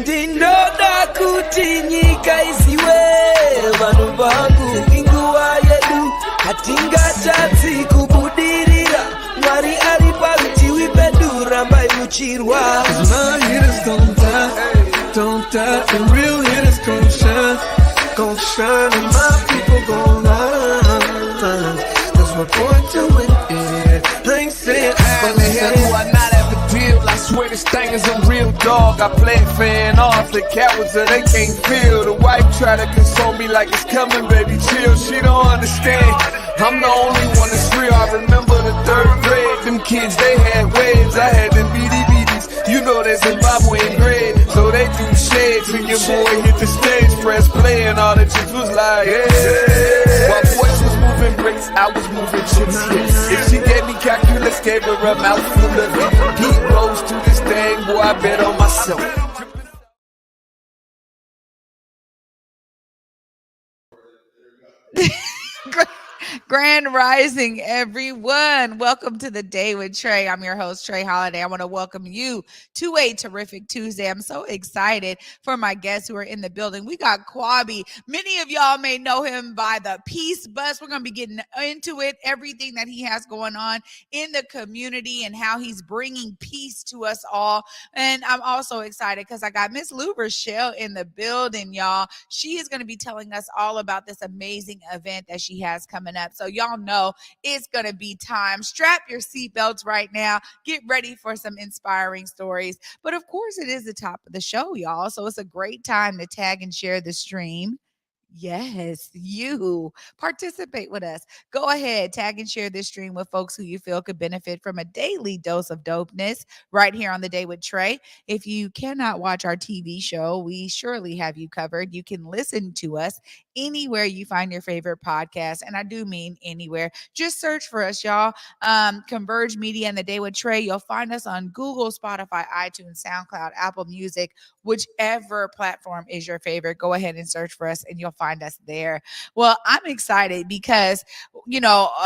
Ndinoda kuti nyika isiwe vanhu vangu inguva yedu hatingatadzi kubudirira Mwari ari parutivi pedu rambai muchirwa My hitters don't die, and real hitters gon' shine, and my people gon' rise. That's my point to it, yeah. I ain't saying From the hell do I not have a deal? I swear this thing is a real dog. I play fan off the cowards that they can't feel. The wife try to console me like it's coming, baby, chill. She don't understand. I'm the only one that's real. I remember the 3rd grade. Them kids, they had waves. I had them BDBDs. You know that Zimbabwean grade. So they do shades. And your boy hit the stage, press play, and all the chicks was like, yeah. While boys was moving bricks, I was moving chips. If she gave me calculus, gave her a mouthful of it. Heat rose to this thing, boy, I bet on myself. Grand Rising, everyone. Welcome to the Day with Trae. I'm your host, Trae Holiday. I want to welcome you to a terrific Tuesday. I'm so excited for my guests who are in the building. We got Kwabi. Many of y'all may know him by the Peace Bus. We're going to be getting into it, everything that he has going on in the community and how he's bringing peace to us all. And I'm also excited because I got Miss LueRachelle in the building, y'all. She is going to be telling us all about this amazing event that she has coming up. So y'all know it's going to be time. Strap your seatbelts right now. Get ready for some inspiring stories. But of course, it is the top of the show, y'all. So it's a great time to tag and share the stream. Yes, you participate with us. Go ahead, tag and share this stream with folks who you feel could benefit from a daily dose of dopeness right here on The Day with Trae. If you cannot watch our TV show, we surely have you covered. You can listen to us anywhere you find your favorite podcast. And I do mean anywhere. Just search for us, y'all. Converge Media and The Day with Trae. You'll find us on Google, Spotify, iTunes, SoundCloud, Apple Music, whichever platform is your favorite. Go ahead and search for us and you'll find us there. Well, I'm excited because,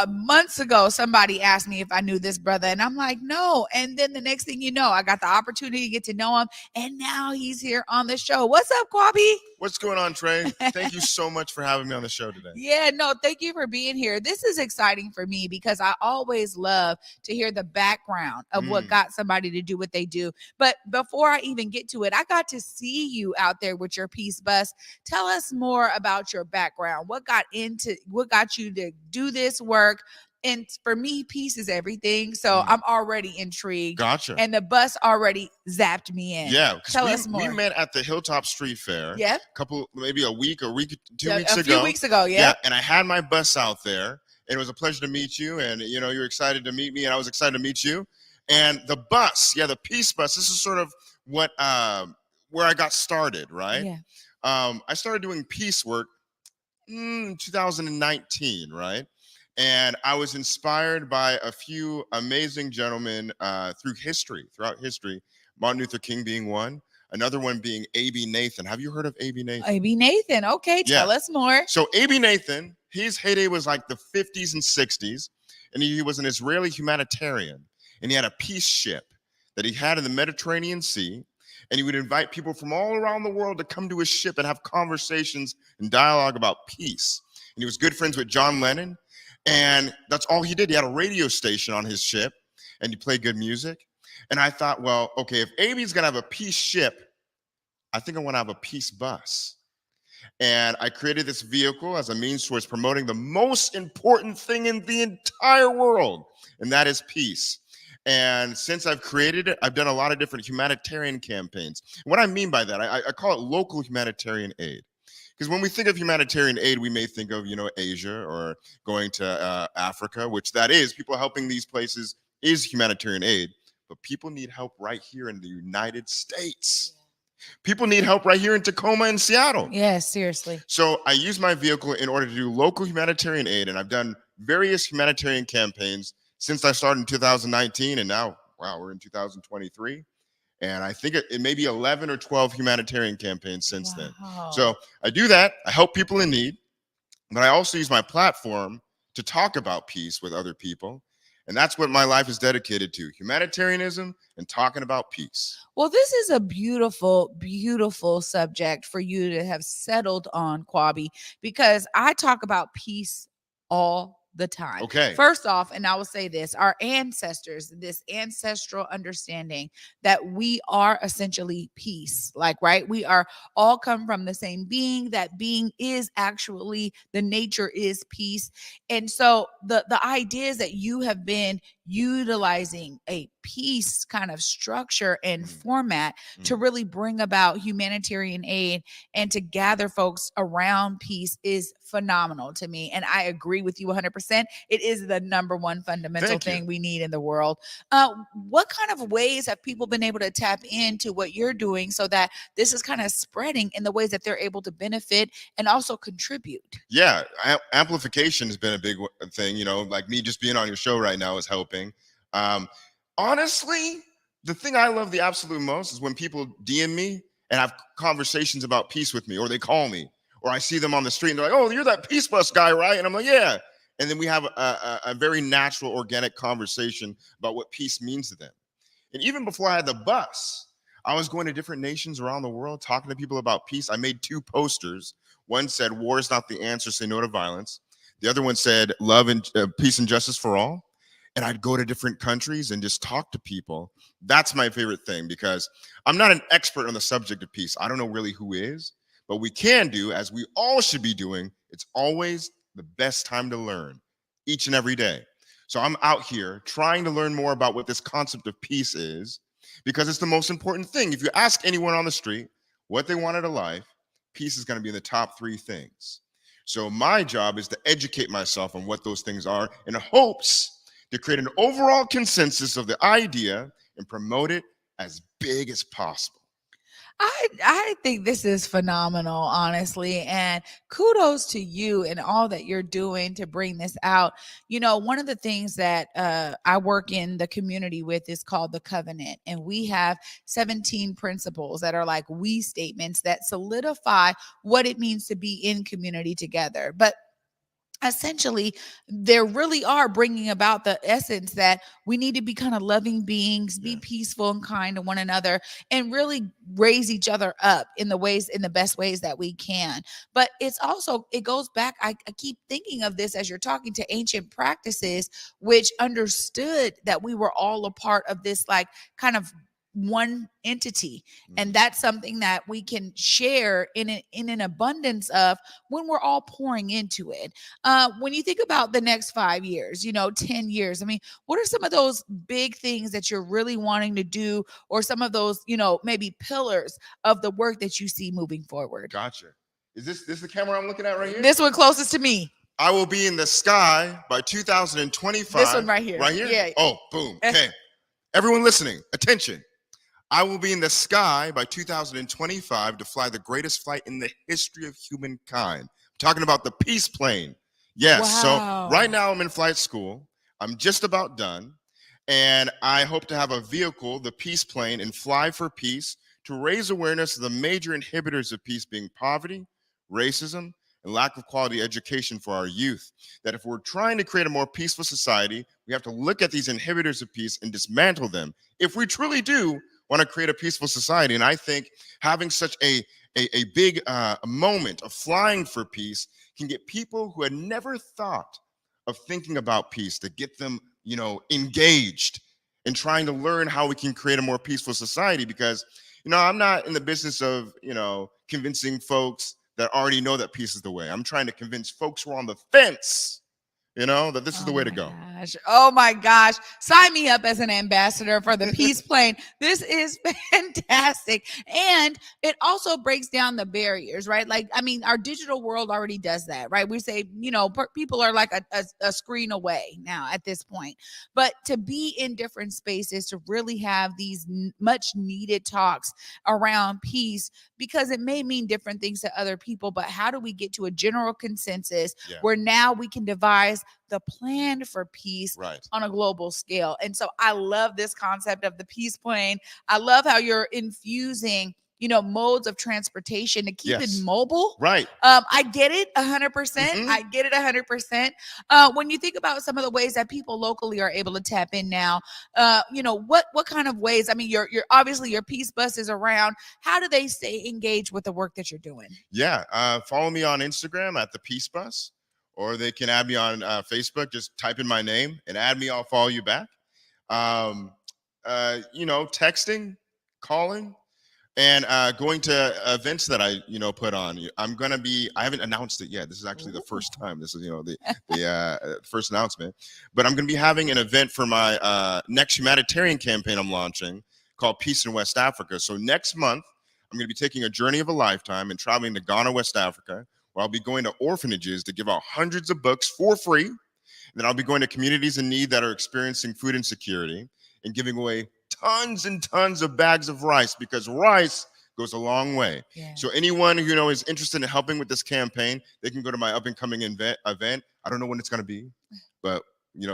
months ago, somebody asked me if I knew this brother and I'm like, no. And then the next thing you know, I got the opportunity to get to know him and now he's here on the show. What's up, Kwabi? What's going on, Trae? Thank you so much for having me on the show today. Yeah, no, thank you for being here. This is exciting for me because I always love to hear the background of what got somebody to do what they do. But before I even get to it, I got to see you out there with your Peace Bus. Tell us more about your background. What got you to do this work? And for me, peace is everything. So I'm already intrigued. Gotcha. And the bus already zapped me in. Yeah. Tell us more. We met at the Hilltop Street Fair. Yeah. Maybe a week, 2 weeks ago. A few weeks ago, yeah. Yeah. And I had my bus out there. And it was a pleasure to meet you. And, you're excited to meet me. And I was excited to meet you. And the bus, the Peace Bus, this is sort of what where I got started, right? Yeah. I started doing peace work in 2019, right? And I was inspired by a few amazing gentlemen throughout history, Martin Luther King being one, another one being A.B. Nathan. Have you heard of A.B. Nathan? A.B. Nathan. Okay, tell us more. So A.B. Nathan, his heyday was like the 50s and 60s, and he was an Israeli humanitarian, and he had a peace ship that he had in the Mediterranean Sea, and he would invite people from all around the world to come to his ship and have conversations and dialogue about peace. And he was good friends with John Lennon. And that's all he did. He had a radio station on his ship and he played good music. And I thought, well, okay, if AB's going to have a peace ship, I think I want to have a peace bus. And I created this vehicle as a means towards promoting the most important thing in the entire world, and that is peace. And since I've created it, I've done a lot of different humanitarian campaigns. What I mean by that, I call it local humanitarian aid. Because when we think of humanitarian aid, we may think of, Asia or going to Africa, which that is. People helping these places is humanitarian aid. But people need help right here in the United States. People need help right here in Tacoma and Seattle. Yes, seriously. So I use my vehicle in order to do local humanitarian aid. And I've done various humanitarian campaigns since I started in 2019. And now, wow, we're in 2023. And I think it may be 11 or 12 humanitarian campaigns since then. So I do that. I help people in need. But I also use my platform to talk about peace with other people. And that's what my life is dedicated to: humanitarianism and talking about peace. Well, this is a beautiful, beautiful subject for you to have settled on, Kwabi, because I talk about peace all the time. Okay. First off, and I will say this, our ancestors, this ancestral understanding that we are essentially peace, like, right? We are all come from the same being. That being is actually, the nature is peace. And so the idea is that you have been utilizing a peace kind of structure and format to really bring about humanitarian aid and to gather folks around peace is phenomenal to me. And I agree with you 100%. It is the number one fundamental thing we need in the world. What kind of ways have people been able to tap into what you're doing so that this is kind of spreading in the ways that they're able to benefit and also contribute? Yeah, amplification has been a big thing. You know, like me just being on your show right now is helping. Honestly, the thing I love the absolute most is when people DM me and have conversations about peace with me, or they call me, or I see them on the street and they're like, "Oh, you're that Peace Bus guy, right?" And I'm like, "Yeah." And then we have a very natural, organic conversation about what peace means to them. And even before I had the bus, I was going to different nations around the world, talking to people about peace. I made 2 posters. One said, "War is not the answer, say no to violence." The other one said, "Love and peace and justice for all." And I'd go to different countries and just talk to people. That's my favorite thing, because I'm not an expert on the subject of peace. I don't know really who is, but we can do, as we all should be doing. It's always the best time to learn, each and every day. So I'm out here trying to learn more about what this concept of peace is, because it's the most important thing. If you ask anyone on the street what they want out of life, peace is going to be in the top 3 things. So my job is to educate myself on what those things are, in hopes to create an overall consensus of the idea and promote it as big as possible. I think this is phenomenal, honestly, and kudos to you and all that you're doing to bring this out. You know, one of the things that I work in the community with is called the covenant, and we have 17 principles that are like we statements that solidify what it means to be in community together. But essentially, they really are bringing about the essence that we need to be kind of loving beings, be peaceful and kind to one another, and really raise each other up in the best ways that we can. But it's also, it goes back, I keep thinking of this as you're talking, to ancient practices, which understood that we were all a part of this, like, kind of one entity, and that's something that we can share in an abundance of when we're all pouring into it. When you think about the next 5 years, 10 years, I mean, what are some of those big things that you're really wanting to do, or some of those, maybe pillars of the work that you see moving forward? Gotcha. Is this the camera I'm looking at right here? This one closest to me. I will be in the sky by 2025. This one right here. Right here? Yeah. Oh, boom. Okay. Everyone listening, attention. I will be in the sky by 2025 to fly the greatest flight in the history of humankind. I'm talking about the peace plane. Yes. Wow. So right now I'm in flight school. I'm just about done. And I hope to have a vehicle, the peace plane, and fly for peace, to raise awareness of the major inhibitors of peace being poverty, racism, and lack of quality education for our youth. That if we're trying to create a more peaceful society, we have to look at these inhibitors of peace and dismantle them, if we truly do want to create a peaceful society. And I think having such a big moment of flying for peace can get people who had never thought of thinking about peace, to get them, engaged in trying to learn how we can create a more peaceful society. Because, I'm not in the business of, convincing folks that already know that peace is the way. I'm trying to convince folks who are on the fence, that this is the way to go. Oh my gosh. Sign me up as an ambassador for the peace plane. This is fantastic. And it also breaks down the barriers, right? Like, I mean, our digital world already does that, right? We say, people are like a screen away now at this point. But to be in different spaces, to really have these much needed talks around peace, because it may mean different things to other people, but how do we get to a general consensus where now we can devise the plan for peace on a global scale? And so I love this concept of the peace plane. I love how you're infusing, modes of transportation to keep Yes. it mobile. Right. I get it 100%. Mhm. I get it 100%. When you think about some of the ways that people locally are able to tap in now, what kind of ways? I mean, you're obviously your Peace Bus is around. How do they stay engaged with the work that you're doing? Yeah. Follow me on Instagram at the Peace Bus, or they can add me on Facebook. Just type in my name and add me. I'll follow you back. Texting, calling, and going to events that I put on. I haven't announced it yet. This is actually the first time. This is the first announcement, but I'm going to be having an event for my next humanitarian campaign I'm launching called Peace in West Africa. So next month I'm going to be taking a journey of a lifetime and traveling to Ghana, West Africa, where I'll be going to orphanages to give out hundreds of books for free. And then I'll be going to communities in need that are experiencing food insecurity and giving away tons and tons of bags of rice, because rice goes a long way. Yeah. So anyone who is interested in helping with this campaign, they can go to my up and coming event. I don't know when it's going to be, but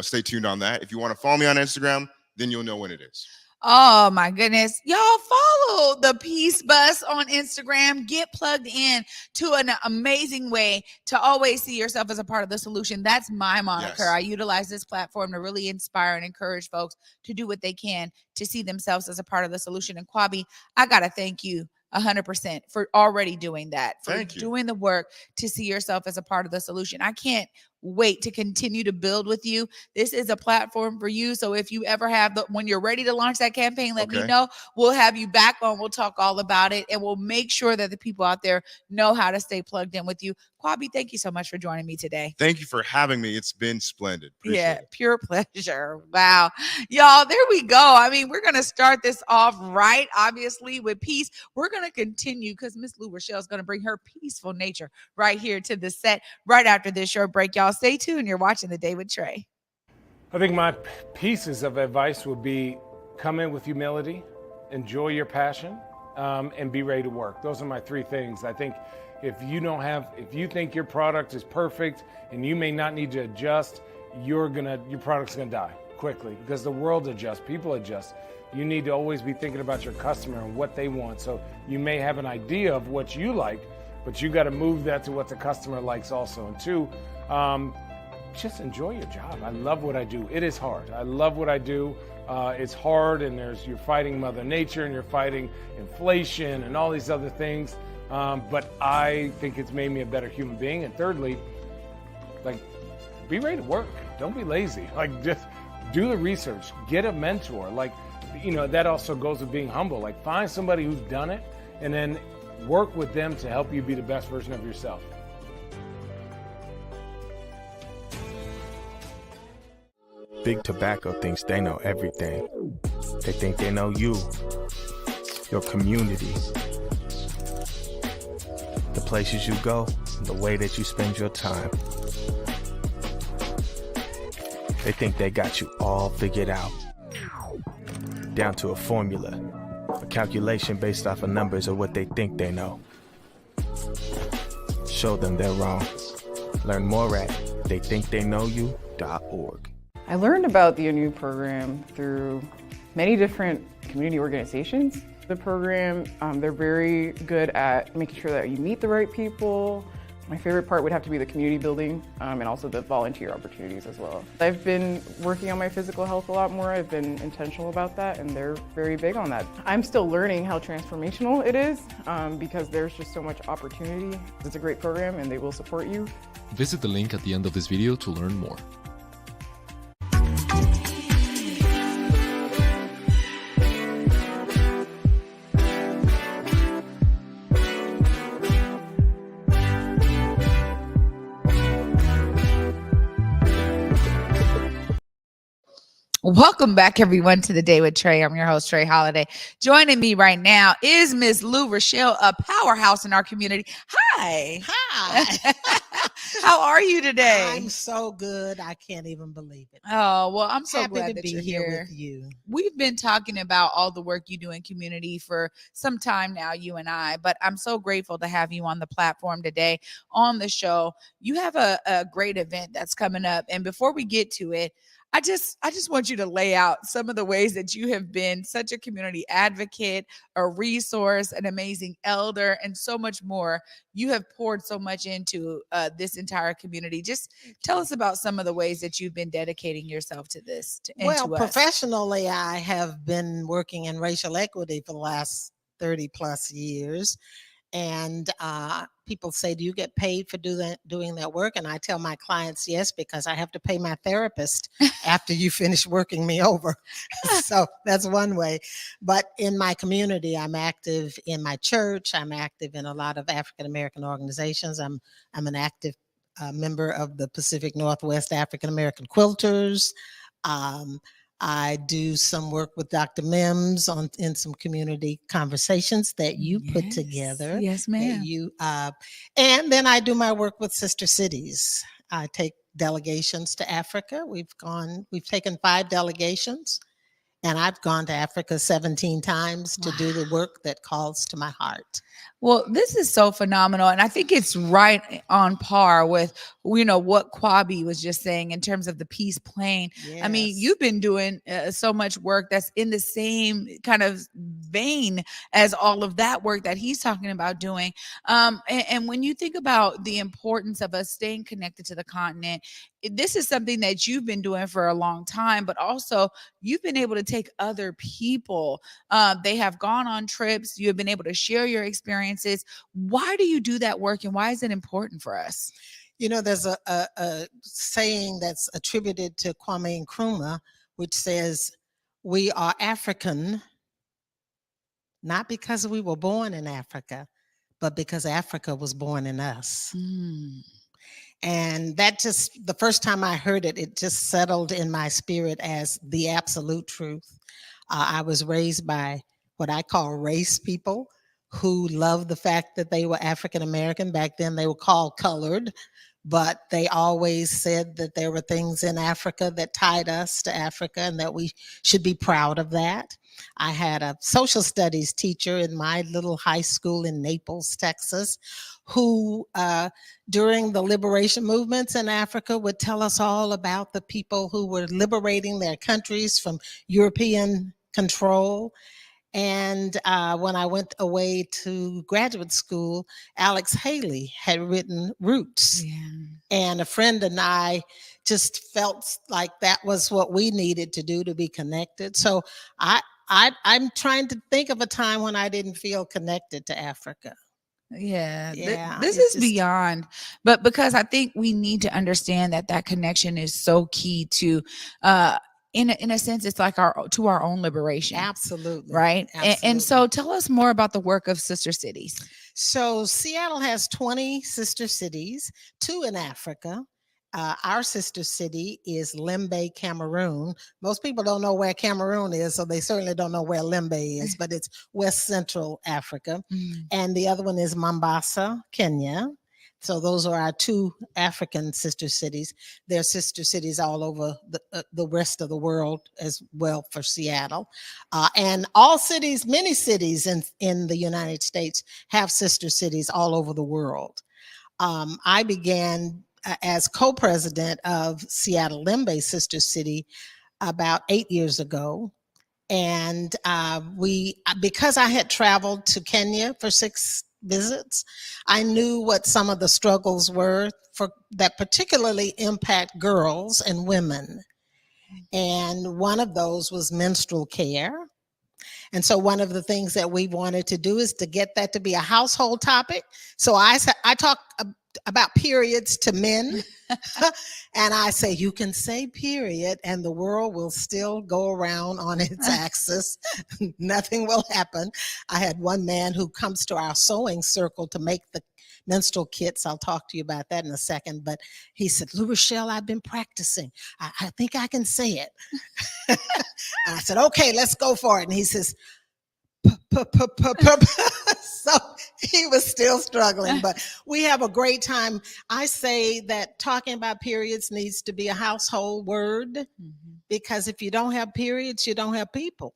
stay tuned on that. If you want to follow me on Instagram, then you'll know when it is. Oh my goodness. Y'all follow the Peace Bus on Instagram. Get plugged in to an amazing way to always see yourself as a part of the solution. That's my moniker. Yes. I utilize this platform to really inspire and encourage folks to do what they can to see themselves as a part of the solution. And Kwabi, I got to thank you 100% for already doing that, for doing the work to see yourself as a part of the solution. I can't wait to continue to build with you. This is a platform for you. So if you ever have when you're ready to launch that campaign, let me know. We'll have you back on. We'll talk all about it, and we'll make sure that the people out there know how to stay plugged in with you. Kwabi, thank you so much for joining me today. Thank you for having me. It's been splendid. Appreciate it. Pure pleasure. Wow. Y'all, there we go. I mean, we're going to start this off right, obviously, with peace. We're going to continue because Miss LueRachelle is going to bring her peaceful nature right here to the set right after this short break. Y'all stay tuned. You're watching The Day with Trae. I think my pieces of advice would be come in with humility, enjoy your passion, and be ready to work. Those are my three things. I think if you think your product is perfect and you may not need to adjust, your product's gonna die quickly because the world adjusts, people adjust. You need to always be thinking about your customer and what they want. So you may have an idea of what you like, but you got to move that to what the customer likes also. And two, just enjoy your job. I love what I do. It is hard. I love what I do. It's hard, and you're fighting Mother Nature, and you're fighting inflation and all these other things. But I think it's made me a better human being. And thirdly, be ready to work. Don't be lazy. Just do the research. Get a mentor. That also goes with being humble. Find somebody who's done it, and then work with them to help you be the best version of yourself. Big Tobacco thinks they know everything. They think they know you, your community, the places you go, the way that you spend your time. They think they got you all figured out, down to a formula, a calculation based off of numbers of what they think they know. Show them they're wrong. Learn more at theythinktheyknowyou.org. I learned about the ANU program through many different community organizations. The program, they're very good at making sure that you meet the right people. My favorite part would have to be the community building and also the volunteer opportunities as well. I've been working on my physical health a lot more. I've been intentional about that, and they're very big on that. I'm still learning how transformational it is because there's just so much opportunity. It's a great program, and they will support you. Visit the link at the end of this video to learn more. Welcome back, everyone, to The Day with Trae. I'm your host, Trae Holiday. Joining me right now is Miss LueRachelle, a powerhouse in our community. Hi. Hi. How are you today? I'm so good. I can't even believe it. Oh, well, I'm so happy glad to that be you're here with you. We've been talking about all the work you do in community for some time now, you and I, but I'm so grateful to have you on the platform today on the show. You have a great event that's coming up. And before we get to it, I just want you to lay out some of the ways that you have been such a community advocate, a resource, an amazing elder, and so much more. You have poured so much into this entire community. Just tell us about some of the ways that you've been dedicating yourself to this. Well, to us. professionally, I have been working in racial equity for the last 30 plus years. And people say, do you get paid for doing that work? And I tell my clients, yes, because I have to pay my therapist after you finish working me over. So that's one way. But in my community, I'm active in my church. I'm active in a lot of African-American organizations. I'm an active member of the Pacific Northwest African-American Quilters. I do some work with Dr. Mims in some community conversations that you put together. Yes, ma'am. And then I do my work with sister cities. I take delegations to Africa. We've taken 5 delegations, and I've gone to Africa 17 times to do the work that calls to my heart. Well, this is so phenomenal. And I think it's right on par with, what Kwabi was just saying in terms of the peace plane. Yes. I mean, you've been doing so much work that's in the same kind of vein as all of that work that he's talking about doing. And when you think about the importance of us staying connected to the continent, this is something that you've been doing for a long time, but also you've been able to take other people. They have gone on trips. You have been able to share your experiences. Why do you do that work, and why is it important for us? There's a saying that's attributed to Kwame Nkrumah, which says, we are African, not because we were born in Africa, but because Africa was born in us. And that just, the first time I heard it, it just settled in my spirit as the absolute truth. I was raised by what I call race people who loved the fact that they were African American. Back then they were called colored, but they always said that there were things in Africa that tied us to Africa and that we should be proud of that. I had a social studies teacher in my little high school in Naples, Texas, who during the liberation movements in Africa would tell us all about the people who were liberating their countries from European control. And when I went away to graduate school, Alex Haley had written Roots. And a friend and I just felt like that was what we needed to do to be connected. So I'm trying to think of a time when I didn't feel connected to Africa. This is beyond, but because I think we need to understand that connection is so key to in a sense, it's like our own liberation. Absolutely. Right. Absolutely. And so tell us more about the work of sister cities. So Seattle has 20 sister cities, 2 in Africa. Our sister city is Limbe, Cameroon. Most people don't know where Cameroon is, so they certainly don't know where Limbe is, but it's West Central Africa. And the other one is Mombasa, Kenya. So those are our 2 African sister cities. There are sister cities all over the rest of the world as well for Seattle. And all cities, many cities in the United States have sister cities all over the world. I began as co-president of Seattle Limbe Sister City about 8 years ago. And because I had traveled to Kenya for 6 visits, I knew what some of the struggles were that particularly impact girls and women. And one of those was menstrual care. And so one of the things that we wanted to do is to get that to be a household topic. So I talk about periods to men. And I say, you can say period and the world will still go around on its axis. Nothing will happen. I had one man who comes to our sewing circle to make the menstrual kits. I'll talk to you about that in a second. But he said, LueRachelle, I've been practicing. I think I can say it. And I said, okay, let's go for it. And he says, so he was still struggling, but we have a great time. I say that talking about periods needs to be a household word. because if you don't have periods, you don't have people.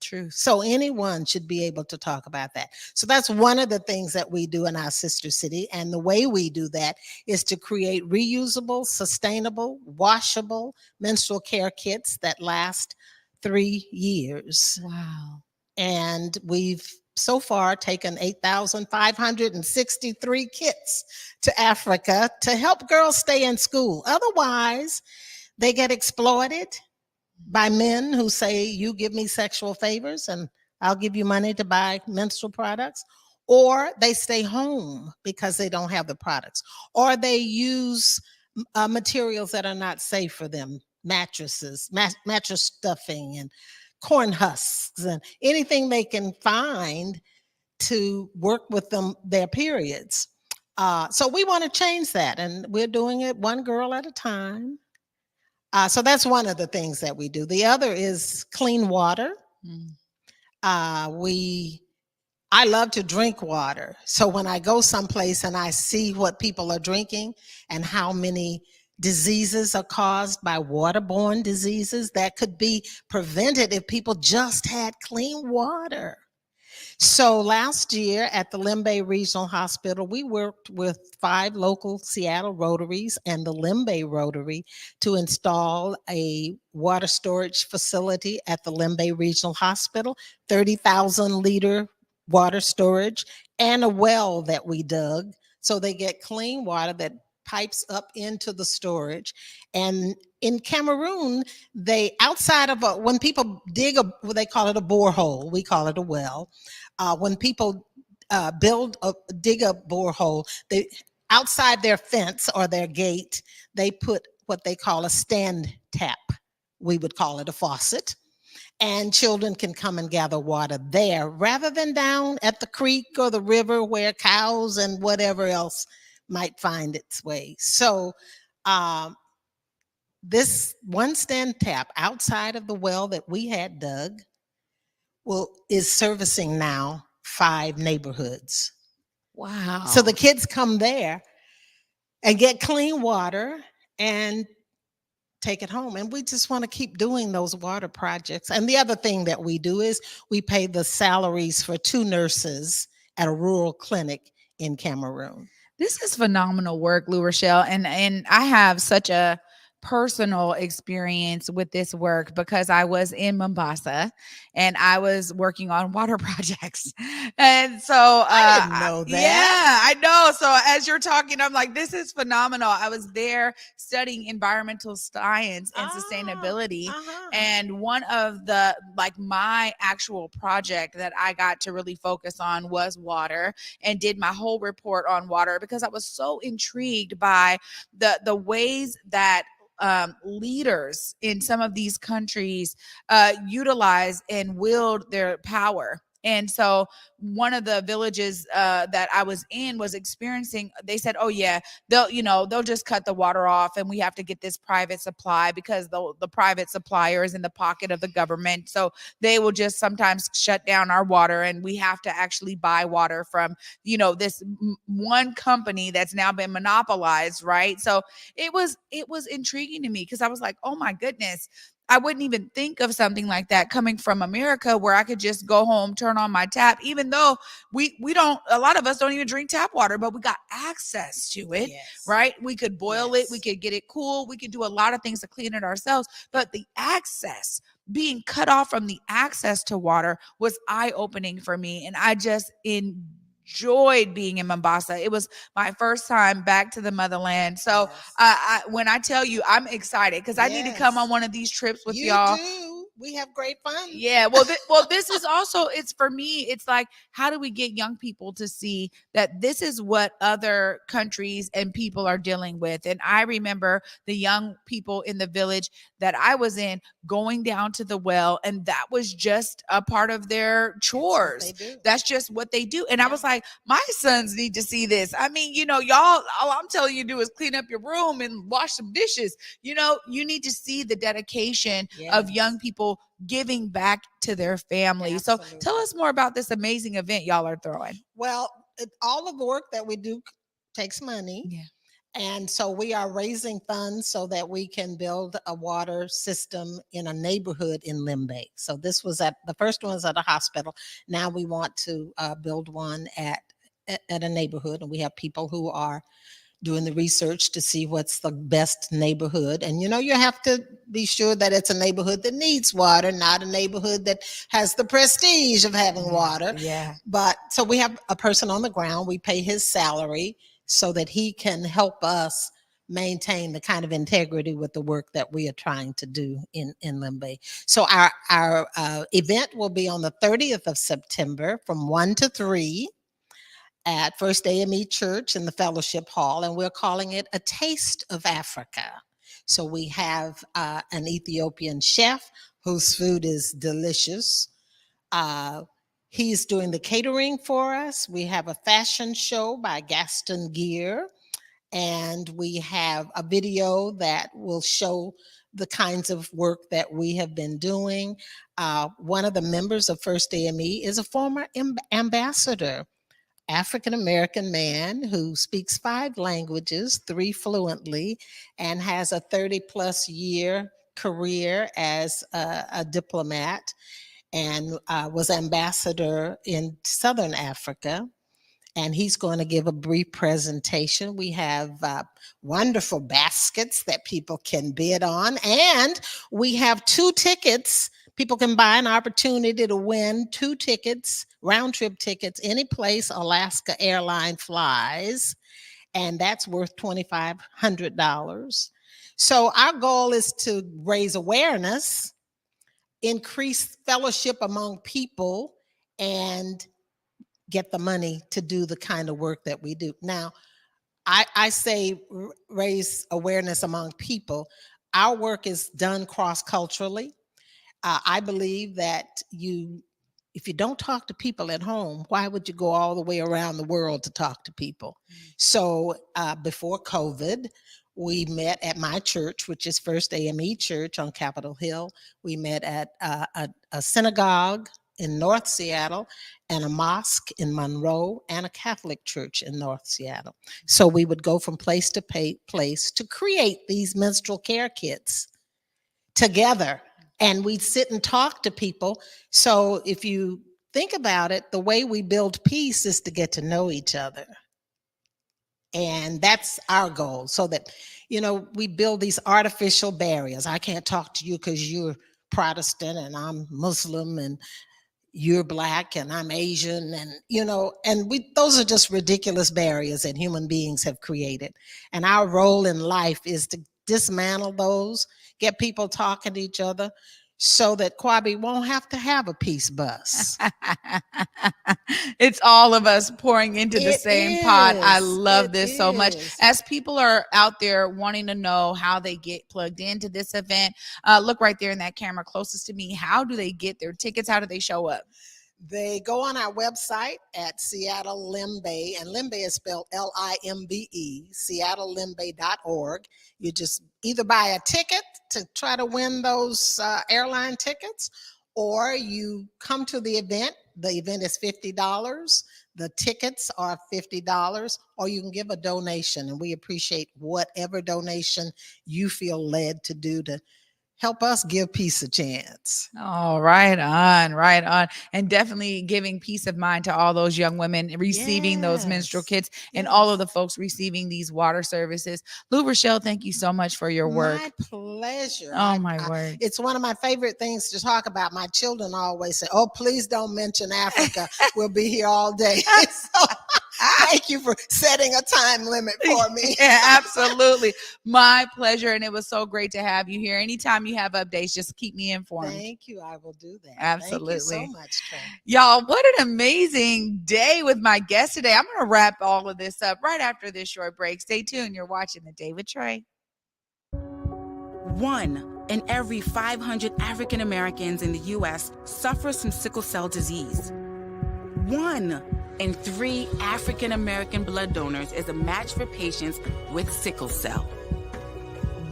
True. So anyone should be able to talk about that. So that's one of the things that we do in our sister city. And the way we do that is to create reusable, sustainable, washable menstrual care kits that last 3 years. Wow. And we've so far taken 8,563 kits to Africa to help girls stay in school. Otherwise, they get exploited by men who say, you give me sexual favors and I'll give you money to buy menstrual products. Or they stay home because they don't have the products. Or they use materials that are not safe for them, mattresses, mattress stuffing and corn husks and anything they can find to work with them, their periods. So we want to change that, and we're doing it one girl at a time. So that's one of the things that we do. The other is clean water. I love to drink water. So when I go someplace and I see what people are drinking and how many diseases are caused by waterborne diseases that could be prevented if people just had clean water. So last year at the Limbe Regional Hospital, we worked with 5 local Seattle Rotaries and the Limbe Rotary to install a water storage facility at the Limbe Regional Hospital, 30,000 liter water storage, and a well that we dug so they get clean water that pipes up into the storage. And in Cameroon, they outside of when people dig they call it a borehole, we call it a well. When people dig a borehole, they outside their fence or their gate, they put what they call a stand tap. We would call it a faucet. And children can come and gather water there rather than down at the creek or the river where cows and whatever else might find its way. So this one stand tap outside of the well that we had dug is servicing now 5 neighborhoods. Wow. So the kids come there and get clean water and take it home. And we just want to keep doing those water projects. And the other thing that we do is we pay the salaries for 2 nurses at a rural clinic in Cameroon. This is phenomenal work, LueRachelle. And I have such a personal experience with this work because I was in Mombasa and I was working on water projects. And so I didn't know that. Yeah, I know. So as you're talking, I'm like, this is phenomenal. I was there studying environmental science and sustainability. And one of the, my actual project that I got to really focus on was water, and did my whole report on water because I was so intrigued by the ways that leaders in some of these countries utilize and wield their power. And so one of the villages that I was in was experiencing, they said, oh yeah, they'll just cut the water off and we have to get this private supply because the private supplier is in the pocket of the government. So they will just sometimes shut down our water and we have to actually buy water from, this one company that's now been monopolized, right? So it was intriguing to me because I was like, oh my goodness, I wouldn't even think of something like that coming from America where I could just go home, turn on my tap, even though we don't, a lot of us don't even drink tap water, but we got access to it, right? We could boil it, we could get it cool, we could do a lot of things to clean it ourselves, but the access, being cut off from the access to water was eye-opening for me. And I just enjoyed being in Mombasa. It was my first time back to the motherland. So when I tell you, I'm excited because I need to come on one of these trips with y'all. We have great fun. Yeah. Well, this is also, it's for me, it's like, how do we get young people to see that this is what other countries and people are dealing with? And I remember the young people in the village that I was in going down to the well, and that was just a part of their chores. That's just what they do. And I was like, my sons need to see this. I mean, y'all, all I'm telling you to do is clean up your room and wash some dishes. You need to see the dedication of young people giving back to their family. Absolutely. So tell us more about this amazing event y'all are throwing. Well, all of the work that we do takes money. Yeah. And so we are raising funds so that we can build a water system in a neighborhood in Limbe. So this was the first one was at a hospital. Now we want to build one at a neighborhood, and we have people who are doing the research to see what's the best neighborhood. And you have to be sure that it's a neighborhood that needs water, not a neighborhood that has the prestige of having water. Yeah. But so we have a person on the ground. We pay his salary so that he can help us maintain the kind of integrity with the work that we are trying to do in Limbe. So our event will be on the 30th of September from 1 to 3 at First AME Church in the Fellowship Hall, and we're calling it A Taste of Africa. So we have an Ethiopian chef whose food is delicious. He's doing the catering for us. We have a fashion show by Gaston Gear, and we have a video that will show the kinds of work that we have been doing. One of the members of First AME is a former ambassador, African-American man who speaks 5 languages, 3 fluently, and has a 30-plus year career as a diplomat, and was ambassador in Southern Africa. And he's going to give a brief presentation. We have wonderful baskets that people can bid on, and we have 2 tickets. People can buy an opportunity to win 2 tickets, round-trip tickets, any place Alaska Airline flies, and that's worth $2,500. So our goal is to raise awareness, increase fellowship among people, and get the money to do the kind of work that we do. Now, I say raise awareness among people. Our work is done cross-culturally. I believe that if you don't talk to people at home, why would you go all the way around the world to talk to people? So before COVID, we met at my church, which is First AME Church on Capitol Hill. We met at a synagogue in North Seattle, and a mosque in Monroe, and a Catholic church in North Seattle. So we would go from place to place to create these menstrual care kits together. And we'd sit and talk to people. So if you think about it, the way we build peace is to get to know each other. And that's our goal, so that, we build these artificial barriers. I can't talk to you because you're Protestant and I'm Muslim, and you're Black and I'm Asian, and those are just ridiculous barriers that human beings have created. And our role in life is to dismantle those, get people talking to each other, so that Kwabi won't have to have a peace bus. It's all of us pouring into the same pot. I love this so much. As people are out there wanting to know how they get plugged into this event, look right there in that camera closest to me. How do they get their tickets? How do they show up? They go on our website at Seattle Limbe, and Limbe is spelled Limbe, seattlelimbe.org. You just either buy a ticket to try to win those airline tickets, or you come to the event. The event is $50. The tickets are $50, or you can give a donation, and we appreciate whatever donation you feel led to do to help us give peace a chance. Oh, right on. And definitely giving peace of mind to all those young women receiving those menstrual kits, and all of the folks receiving these water services. LueRachelle, thank you so much for your work. My pleasure. Oh, my word. It's one of my favorite things to talk about. My children always say, oh, please don't mention Africa. We'll be here all day. So, thank you for setting a time limit for me. Yeah, absolutely. My pleasure. And it was so great to have you here. Anytime you have updates, just keep me informed. Thank you. I will do that. Absolutely. Thank you so much, Trae. Y'all, what an amazing day with my guest today. I'm going to wrap all of this up right after this short break. Stay tuned. You're watching The Day with Trae. 1 in every 500 African Americans in the U.S. suffers from sickle cell disease. 1 in 3 African American blood donors is a match for patients with sickle cell.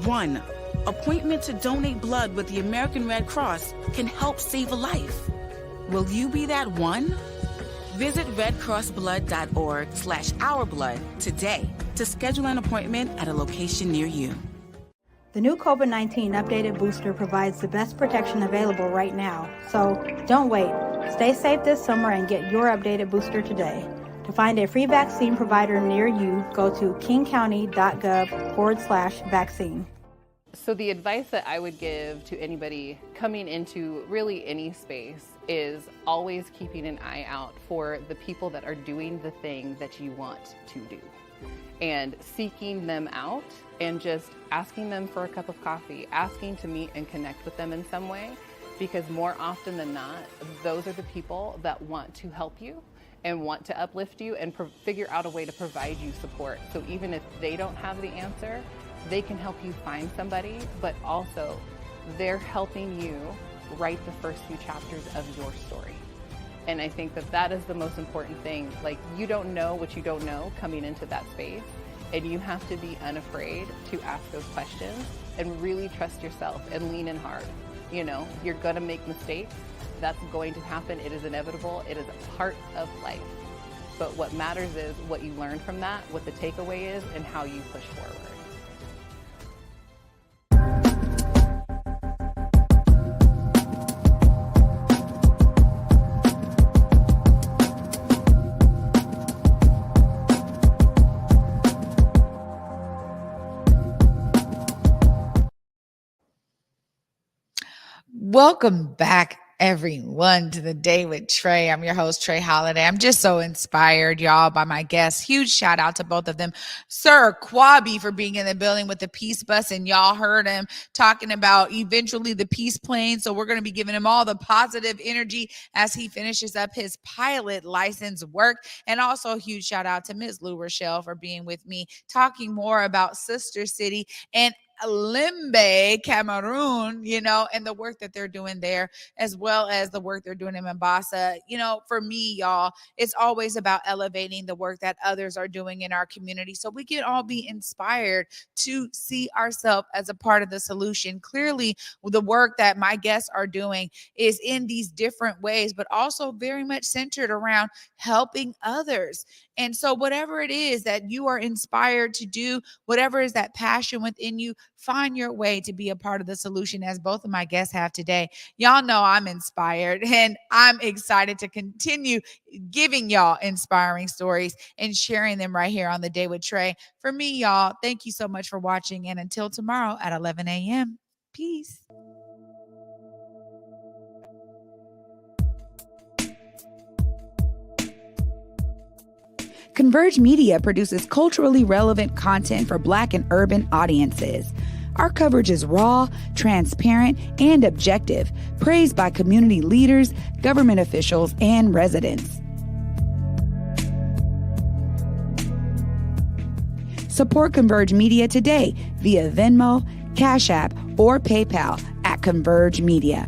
1 appointment to donate blood with the American Red Cross can help save a life. Will you be that one? Visit redcrossblood.org/ourblood today to schedule an appointment at a location near you. The new COVID-19 updated booster provides the best protection available right now. So don't wait. Stay safe this summer and get your updated booster today. To find a free vaccine provider near you, go to kingcounty.gov/vaccine. So the advice that I would give to anybody coming into really any space is always keeping an eye out for the people that are doing the thing that you want to do, and seeking them out and just asking them for a cup of coffee, asking to meet and connect with them in some way, because more often than not, those are the people that want to help you and want to uplift you and figure out a way to provide you support. So even if they don't have the answer, they can help you find somebody, but also they're helping you write the first few chapters of your story. And I think that that is the most important thing. Like, you don't know what you don't know coming into that space, and you have to be unafraid to ask those questions and really trust yourself and lean in hard. You know, you're gonna make mistakes. That's going to happen. It is inevitable. It is a part of life. But what matters is what you learn from that, what the takeaway is, and how you push forward. Welcome back, everyone, to the Day with Trae. I'm your host, Trae Holiday. I'm just so inspired, y'all, by my guests. Huge shout out to both of them. Sir Kwabi for being in the building with the Peace Bus, and y'all heard him talking about eventually the Peace Plane. So we're going to be giving him all the positive energy as he finishes up his pilot license work. And also a huge shout out to Ms. LueRachelle for being with me, talking more about Sister City and Limbe, Cameroon, you know, and the work that they're doing there, as well as the work they're doing in Mombasa. You know, for me, y'all, it's always about elevating the work that others are doing in our community so we can all be inspired to see ourselves as a part of the solution. Clearly, the work that my guests are doing is in these different ways, but also very much centered around helping others. And so whatever it is that you are inspired to do, whatever is that passion within you, find your way to be a part of the solution, as both of my guests have today. Y'all know I'm inspired, and I'm excited to continue giving y'all inspiring stories and sharing them right here on The Day with Trae. For me, y'all, thank you so much for watching, and until tomorrow at 11 a.m., peace. Converge Media produces culturally relevant content for Black and urban audiences. Our coverage is raw, transparent, and objective, praised by community leaders, government officials, and residents. Support Converge Media today via Venmo, Cash App, or PayPal at Converge Media.